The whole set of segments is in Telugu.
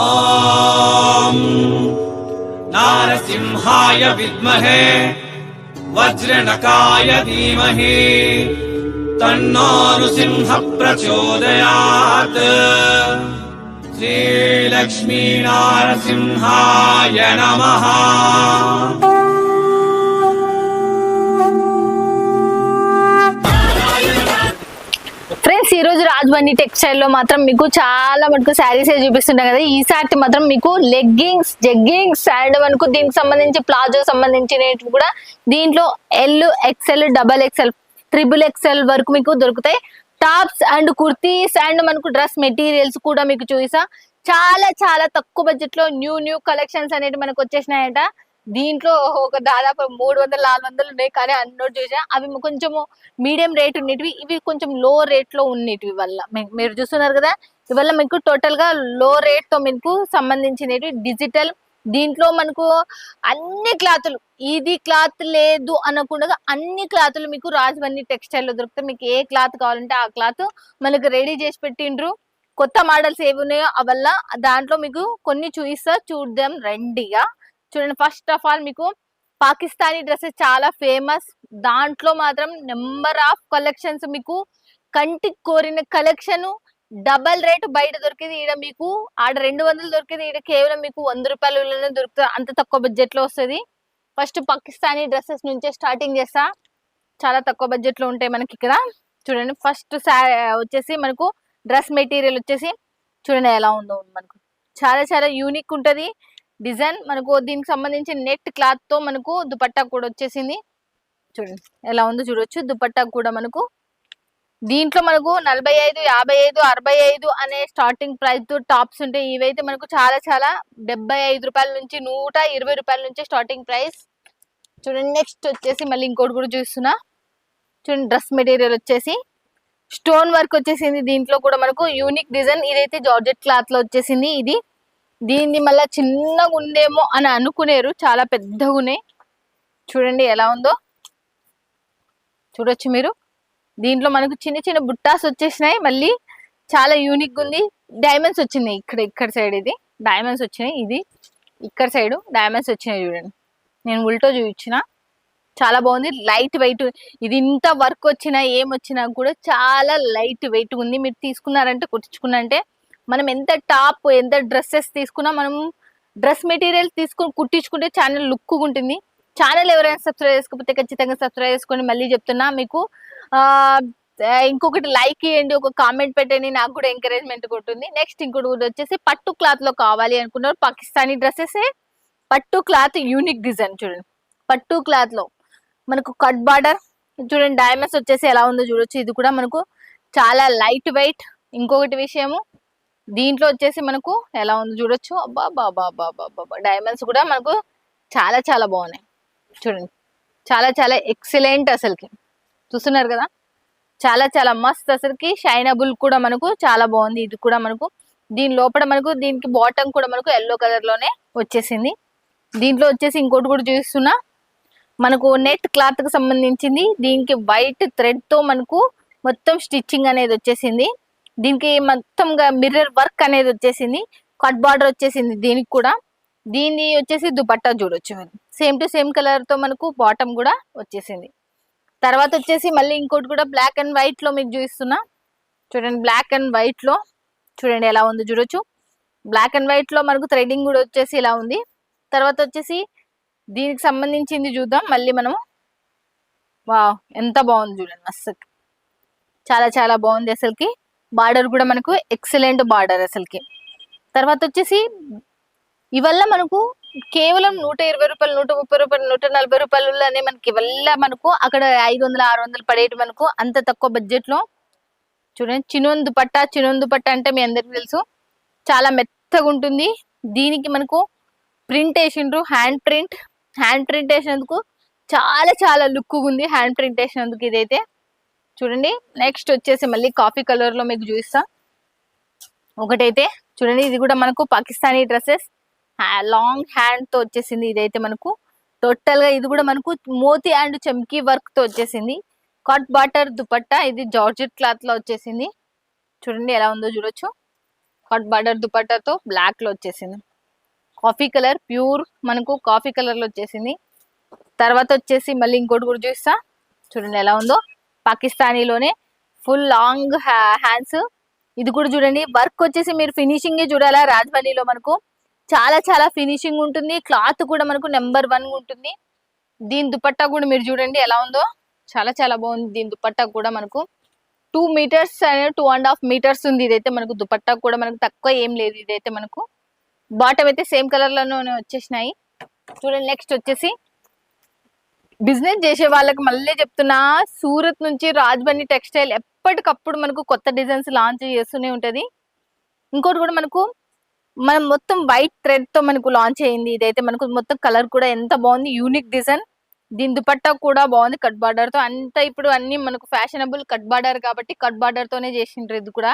ఓం నారసింహాయ విద్మహే వజ్రనకాయ ధీమహి తన్నో నృసింహ ప్రచోదయాత్. శ్రీలక్ష్మీ నారసింహాయ నమః. ఫ్రెండ్స్, ఈ రోజు రాజమండ్రి టెక్స్టైల్ లో మాత్రం మీకు చాలా మటుకు శారీస్ చూపిస్తుంటాం కదా. ఈసారి మాత్రం మీకు లెగ్గింగ్స్, జెగ్గింగ్స్ అండ్ మనకు దీనికి సంబంధించి ప్లాజో సంబంధించినవి కూడా దీంట్లో L, XL, double XL, triple XL వరకు మీకు దొరుకుతాయి. టాప్స్ అండ్ కుర్తీస్ అండ్ మనకు డ్రెస్ మెటీరియల్స్ కూడా మీకు చూసా చాలా చాలా తక్కువ బడ్జెట్ లో న్యూ కలెక్షన్స్ అనేవి మనకు వచ్చేసినాయట. దీంట్లో ఒక దాదాపు 300-400 ఉన్నాయి, కానీ అన్నోటి చూసా అవి కొంచెము మీడియం రేట్ ఉన్నటివి, ఇవి కొంచెం లో రేట్ లో ఉన్నటివి. వల్ల మీరు చూస్తున్నారు కదా, ఇవల్ల మీకు టోటల్ గా లో రేట్ తో మీకు సంబంధించినవి డిజిటల్. దీంట్లో మనకు అన్ని క్లాతులు, ఇది క్లాత్ లేదు అనకుండా అన్ని క్లాతులు మీకు రాజమండ్రి టెక్స్టైల్ లో దొరుకుతాయి. మీకు ఏ క్లాత్ కావాలంటే ఆ క్లాత్ మనకు రెడీ చేసి పెట్టిండ్రు. కొత్త మోడల్స్ ఏవి ఉన్నాయో అవల్ల దాంట్లో మీకు కొన్ని చూపిస్తా, చూద్దాం రండిగా. చూడండి, ఫస్ట్ ఆఫ్ ఆల్ మీకు పాకిస్తానీ డ్రెస్సెస్ చాలా ఫేమస్. దాంట్లో మాత్రం నెంబర్ ఆఫ్ కలెక్షన్స్, మీకు కంటికి కోరిన కలెక్షన్. డబల్ రేట్ బయట దొరికేది ఈడ మీకు ఆడ 200 దొరికేది ఈడ కేవలం మీకు 100 రూపాయలలోనే దొరుకుతుంది. అంత తక్కువ బడ్జెట్ లో వస్తుంది. ఫస్ట్ పాకిస్తానీ డ్రెస్సెస్ నుంచే స్టార్టింగ్ చేస్తా. చాలా తక్కువ బడ్జెట్ లో ఉంటాయి మనకి ఇక్కడ. చూడండి, ఫస్ట్ వచ్చేసి మనకు డ్రెస్ మెటీరియల్ వచ్చేసి చూడండి ఎలా ఉందో. మనకు చాలా చాలా యూనిక్ ఉంటది డిజైన్. మనకు దీనికి సంబంధించి నెట్ క్లాత్ తో మనకు దుపట్టా కూడా వచ్చేసింది. చూడండి ఎలా ఉందో చూడొచ్చు. దుపట్టా కూడా మనకు దీంట్లో మనకు 45, 55, 65 అనే స్టార్టింగ్ ప్రైస్ తో టాప్స్ ఉంటాయి. ఇవైతే మనకు చాలా చాలా 75 రూపాయల నుంచి 120 రూపాయల నుంచి స్టార్టింగ్ ప్రైస్. చూడండి, నెక్స్ట్ వచ్చేసి మళ్ళీ ఇంకోటి కూడా చూస్తున్నా. చూడండి, డ్రెస్ మెటీరియల్ వచ్చేసి స్టోన్ వర్క్ వచ్చేసింది. దీంట్లో కూడా మనకు యూనిక్ డిజైన్. ఇదైతే జార్జెట్ క్లాత్ లో వచ్చేసింది. ఇది దీన్ని మళ్ళీ చిన్నగా ఉందేమో అని అనుకునేరు, చాలా పెద్దగా ఉన్నాయి. చూడండి ఎలా ఉందో చూడొచ్చు మీరు. దీంట్లో మనకు చిన్న చిన్న బుట్టాస్ వచ్చేసినాయి. మళ్ళీ చాలా యూనిక్ ఉంది. డైమండ్స్ వచ్చినాయి ఇక్కడ సైడ్. ఇది డైమండ్స్ వచ్చినాయి. ఇది ఇక్కడ సైడ్ డైమండ్స్ వచ్చినాయి. చూడండి, నేను ఉల్టో చూపించిన. చాలా బాగుంది, లైట్ వెయిట్. ఇది ఇంత వర్క్ వచ్చినా ఏమొచ్చినా కూడా చాలా లైట్ వెయిట్ ఉంది. మీరు తీసుకున్నారంటే, కుట్టించుకున్నంటే, మనం ఎంత టాప్ ఎంత డ్రెస్సెస్ తీసుకున్నా మనం డ్రెస్ మెటీరియల్ తీసుకుని కుట్టించుకుంటే ఛానల్ లుక్ ఉంటుంది. ఛానల్ ఎవరైనా సబ్స్క్రైబ్ చేసుకోకపోతే ఖచ్చితంగా సబ్స్క్రైబ్ చేసుకోండి. మళ్ళీ చెప్తున్నా మీకు ఇంకొకటి లైక్ ఇవ్వండి, ఒక కామెంట్ పెట్టండి, నాకు కూడా ఎంకరేజ్మెంట్ ఉంటుంది. నెక్స్ట్ ఇంకోటి వచ్చేసి పట్టు క్లాత్ లో కావాలి అనుకున్నారు. పాకిస్తానీ డ్రెస్సెస్ పట్టు క్లాత్ యూనిక్ డిజైన్. చూడండి, పట్టు క్లాత్ లో మనకు కట్ బార్డర్. చూడండి, డైమండ్స్ వచ్చేసి ఎలా ఉందో చూడొచ్చు. ఇది కూడా మనకు చాలా లైట్ వెయిట్. ఇంకొకటి విషయము, దీంట్లో వచ్చేసి మనకు ఎలా ఉందో చూడొచ్చు. అబ్బా బాబా బాబా బాబా, డైమండ్స్ కూడా మనకు చాలా చాలా బాగున్నాయి. చూడండి, చాలా చాలా ఎక్సలెంట్. అసలుకి చూస్తున్నారు కదా, చాలా చాలా మస్త్. అసలుకి షైనబుల్ కూడా మనకు చాలా బాగుంది. ఇది కూడా మనకు దీని లోపల మనకు దీనికి బాటమ్ కూడా మనకు ఎల్లో కలర్ లోనే వచ్చేసింది. దీంట్లో వచ్చేసి ఇంకోటి కూడా చూస్తున్నా, మనకు నెట్ క్లాత్ కి సంబంధించింది. దీనికి వైట్ థ్రెడ్ తో మనకు మొత్తం స్టిచ్చింగ్ అనేది వచ్చేసింది. దీనికి మొత్తంగా మిర్రర్ వర్క్ అనేది వచ్చేసింది. కట్ బార్డర్ వచ్చేసింది దీనికి కూడా. దీన్ని వచ్చేసి దుపట్టా చూడొచ్చు మీరు. సేమ్ టు సేమ్ కలర్ తో మనకు బాటమ్ కూడా వచ్చేసింది. తర్వాత వచ్చేసి మళ్ళీ ఇంకోటి కూడా బ్లాక్ అండ్ వైట్ లో మీకు చూపిస్తున్నా. చూడండి, బ్లాక్ అండ్ వైట్ లో చూడండి ఎలా ఉందో చూడొచ్చు. బ్లాక్ అండ్ వైట్ లో మనకు థ్రెడింగ్ కూడా వచ్చేసి ఇలా ఉంది. తర్వాత వచ్చేసి దీనికి సంబంధించింది చూద్దాం మళ్ళీ మనము. వావ్, ఎంత బాగుంది చూడండి, అసలు చాలా చాలా బాగుంది. అసలుకి బార్డర్ కూడా మనకు ఎక్సలెంట్ బార్డర్ అసలుకి. తర్వాత వచ్చేసి ఇవల్ల మనకు కేవలం 120 రూపాయలు, 130 రూపాయలు, 140 రూపాయలనే మనకి ఇవల్ల మనకు అక్కడ 500, 600 పడేటి మనకు అంత తక్కువ బడ్జెట్ లో. చూడండి, చినోన్ దుపట్టా అంటే మీ అందరికి తెలుసు, చాలా మెత్తగా ఉంటుంది. దీనికి మనకు ప్రింట్ వేసిండ్రు, హ్యాండ్ ప్రింట్ వేసినందుకు చాలా చాలా లుక్ ఉంది. హ్యాండ్ ప్రింట్ వేసినందుకు ఇదైతే చూడండి. నెక్స్ట్ వచ్చేసి మళ్ళీ కాఫీ కలర్ లో మీకు చూపిస్తా. ఒకటైతే చూడండి, ఇది కూడా మనకు పాకిస్తానీ డ్రెస్సెస్ లాంగ్ హ్యాండ్ తో వచ్చేసింది. ఇదైతే మనకు టోటల్ గా ఇది కూడా మనకు మోతి అండ్ చమ్కీ వర్క్ తో వచ్చేసింది. Cut barter dupatta. ఇది జార్జెట్ క్లాత్ లో వచ్చేసింది. చూడండి ఎలా ఉందో చూడొచ్చు. కట్ బార్డర్ దుపట్టాతో బ్లాక్ లో వచ్చేసింది. కాఫీ కలర్ ప్యూర్ మనకు కాఫీ కలర్ లో వచ్చేసింది. తర్వాత వచ్చేసి మళ్ళీ ఇంకోటి కూడా చూస్తా చూడండి ఎలా ఉందో. పాకిస్తానీలోనే ఫుల్ లాంగ్ హ్యాండ్స్. ఇది కూడా చూడండి వర్క్ వచ్చేసి మీరు ఫినిషింగ్ చూడాలా. రాజమండ్రిలో మనకు చాలా చాలా ఫినిషింగ్ ఉంటుంది. క్లాత్ కూడా మనకు నెంబర్ 1 ఉంటుంది. దీని దుపట్టా కూడా మీరు చూడండి ఎలా ఉందో. చాలా చాలా బాగుంది. దీని దుపట్టా కూడా మనకు 2 మీటర్స్ 2.5 మీటర్స్ ఉంది. ఇదైతే మనకు దుపట్టా కూడా మనకు తక్కువ ఏం లేదు. ఇదైతే మనకు బాటమ్ అయితే సేమ్ కలర్ లోనే వచ్చేసినాయి. చూడండి నెక్స్ట్ వచ్చేసి బిజినెస్ చేసే వాళ్ళకి మళ్ళీ చెప్తున్నా, సూరత్ నుంచి రాజబండి టెక్స్టైల్ ఎప్పటికప్పుడు మనకు కొత్త డిజైన్స్ లాంచ్ చేస్తూనే ఉంటది. ఇంకోటి కూడా మనకు మనం మొత్తం వైట్ థ్రెడ్ తో మనకు లాంచ్ అయింది. ఇదైతే మనకు మొత్తం కలర్ కూడా ఎంత బాగుంది, యూనిక్ డిజైన్. దీని దుపట్టా కూడా బాగుంది కట్ బార్డర్ తో. అంతా ఇప్పుడు అన్ని మనకు ఫ్యాషనబుల్ కట్ బార్డర్ కాబట్టి కట్ బార్డర్ తోనే చేసిండ్రు ఇది కూడా.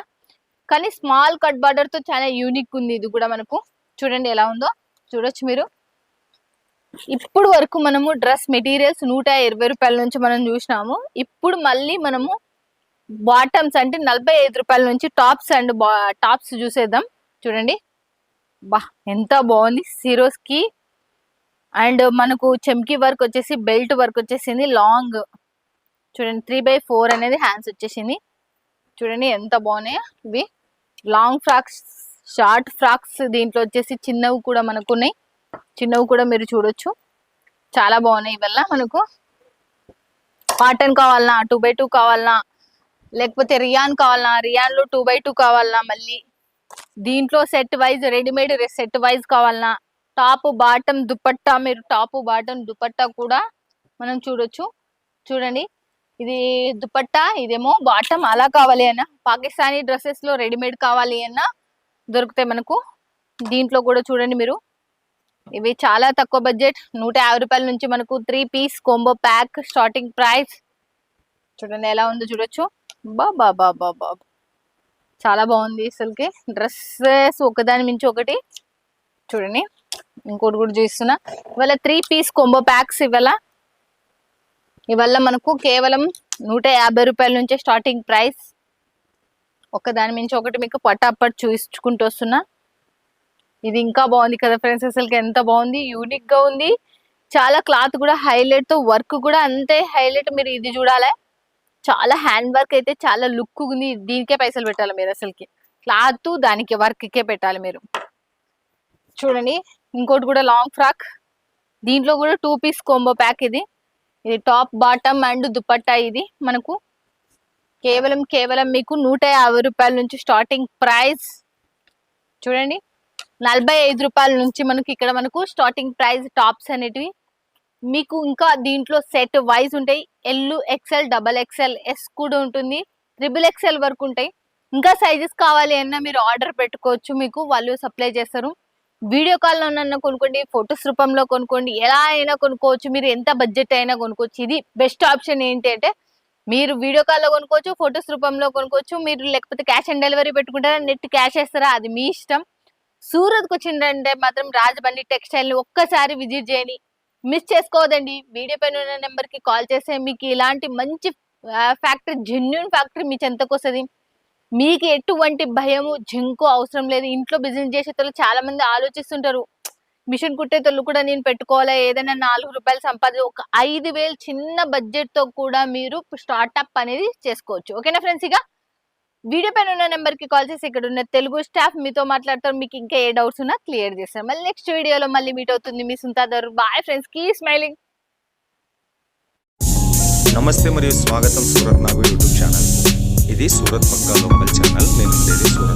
కానీ స్మాల్ కట్ బార్డర్ తో చాలా యూనిక్ ఉంది. ఇది కూడా మనకు చూడండి ఎలా ఉందో చూడొచ్చు మీరు. ఇప్పుడు వరకు మనము డ్రెస్ మెటీరియల్స్ 120 రూపాయల నుంచి మనం చూసినాము. ఇప్పుడు మళ్ళీ మనము బాటమ్స్ అంటే 45 రూపాయల నుంచి టాప్స్ అండ్ టాప్స్ చూసేద్దాం. చూడండి బా ఎంత బాగుంది. సిరోస్ కి అండ్ మనకు చెమ్కి వర్క్ వచ్చేసి బెల్ట్ వర్క్ వచ్చేసింది. లాంగ్ చూడండి 3/4 అనేది హ్యాండ్స్ వచ్చేసింది. చూడండి ఎంత బాగున్నాయి ఇవి. లాంగ్ ఫ్రాక్స్, షార్ట్ ఫ్రాక్స్, దీంట్లో వచ్చేసి చిన్నవి కూడా మనకు ఉన్నాయి. చిన్నవి కూడా మీరు చూడొచ్చు చాలా బాగున్నాయి. ఇవల్ల మనకు కాటన్ కావాలన్నా 2/2 కావాలన్నా, లేకపోతే రియాన్ కావాలన్నా రియాన్ లో 2/2 కావాలన్నా, మళ్ళీ దీంట్లో set wise readymade set wise కావాలన్నా, టాప్ బాటమ్ దుపట్టా మీరు టాప్ బాటమ్ దుపట్టా కూడా మనం చూడొచ్చు. చూడండి ఇది దుపట్టా, ఇదేమో బాటమ్. అలా కావాలి అన్నా పాకిస్తానీ డ్రెస్సెస్ లో రెడీమేడ్ కావాలి అన్నా దొరుకుతాయి మనకు. దీంట్లో కూడా చూడండి మీరు. ఇవి చాలా తక్కువ బడ్జెట్ 150 రూపాయల నుంచి మనకు 3 piece combo pack starting price. చూడండి ఎలా ఉందో చూడొచ్చు. బాబా బాబా బాబా చాలా బాగుంది అసలుకి డ్రెస్సెస్ ఒకదాని మించి ఒకటి. చూడండి ఇంకోటి కూడా చూస్తున్నా. ఇవాళ 3 పీస్ కాంబో ప్యాక్స్ ఇవాళ మనకు కేవలం 150 రూపాయల నుంచే స్టార్టింగ్ ప్రైస్. ఒకదాని మించి ఒకటి మీకు పటాపట్ చూపించుకుంటూ వస్తున్నా. ఇది ఇంకా బాగుంది కదా ఫ్రెండ్స్. అసలుకి ఎంత బాగుంది, యూనిక్ గా ఉంది. చాలా క్లాత్ కూడా హైలైట్ తో వర్క్ కూడా అంతే హైలైట్. మీరు ఇది చూడాలి, చాలా హ్యాండ్ వర్క్ అయితే చాలా లుక్ ఉంది. దీనికే పైసలు పెట్టాలి మీరు. అసలుకి క్లాత్ దానికి వర్క్ కే పెట్టాలి మీరు. చూడండి ఇంకోటి కూడా లాంగ్ ఫ్రాక్. దీంట్లో కూడా 2 పీస్ కాంబో ప్యాక్. ఇది టాప్ బాటమ్ అండ్ దుపట్టా. ఇది మనకు కేవలం మీకు 150 రూపాయల నుంచి స్టార్టింగ్ ప్రైస్. చూడండి 45 రూపాయల నుంచి మనకి ఇక్కడ మనకు స్టార్టింగ్ ప్రైస్ టాప్స్ అనేటివి. మీకు ఇంకా దీంట్లో సెట్ వైజ్ ఉంటాయి. ఎల్, ఎక్స్ఎల్, XXL, ఎస్ కూడా ఉంటుంది. XXL వరకు ఉంటాయి. ఇంకా సైజెస్ కావాలి అన్నా మీరు ఆర్డర్ పెట్టుకోవచ్చు. మీకు వాళ్ళు సప్లై చేస్తారు. వీడియో కాల్ లోనన్నా కొనుక్కోండి, ఫొటోస్ రూపంలో కొనుక్కోండి, ఎలా అయినా కొనుక్కోవచ్చు. మీరు ఎంత బడ్జెట్ అయినా కొనుక్కోవచ్చు. ఇది బెస్ట్ ఆప్షన్. ఏంటి అంటే మీరు వీడియో కాల్లో కొనుక్కోవచ్చు, ఫొటోస్ రూపంలో కొనుక్కోవచ్చు. మీరు లేకపోతే క్యాష్ ఆన్ డెలివరీ పెట్టుకుంటారా, నెట్ క్యాష్ వేస్తారా, అది మీ ఇష్టం. సూరత్కి వచ్చిందంటే మాత్రం రాజబండి టెక్స్టైల్ ని ఒక్కసారి విజిట్ చేయండి, మిస్ చేసుకోవద్దండి. వీడియో పైన ఉన్న నెంబర్ కి కాల్ చేస్తే మీకు ఇలాంటి మంచి ఫ్యాక్టరీ, జెన్యున్ ఫ్యాక్టరీ మీ చెంతకు వస్తుంది. మీకు ఎటువంటి భయము జింకు అవసరం లేదు. ఇంట్లో బిజినెస్ చేసేటోళ్ళు చాలా మంది ఆలోచిస్తుంటారు, మిషన్ కుట్టేటోళ్ళు కూడా నేను పెట్టుకోవాలా, ఏదైనా 4 రూపాయలు సంపాదించి ఒక 5,000 చిన్న బడ్జెట్ తో కూడా మీరు స్టార్ట్అప్ అనేది చేసుకోవచ్చు. ఓకేనా ఫ్రెండ్స్? ఇక వీడియో పైన ఉన్న నెంబర్ కి కాల్ చేసి ఇక్కడ ఉన్న తెలుగు స్టాఫ్ మీతో మాట్లాడతారు. మీకు ఇంకా ఏ డౌట్స్ ఉన్నా క్లియర్ చేస్తారు. మళ్ళీ నెక్స్ట్ వీడియోలో మళ్ళీ మీట్ అవుతుంది మీ సుంతాదర్. Bye friends, keep smiling. నమస్తే మరియు స్వాగతం సూరత్ నాగు యూట్యూబ్ ఛానల్. ఇది సూరత్ పక్కా లోకల్ ఛానల్. నేను ఉండేది సూరత్.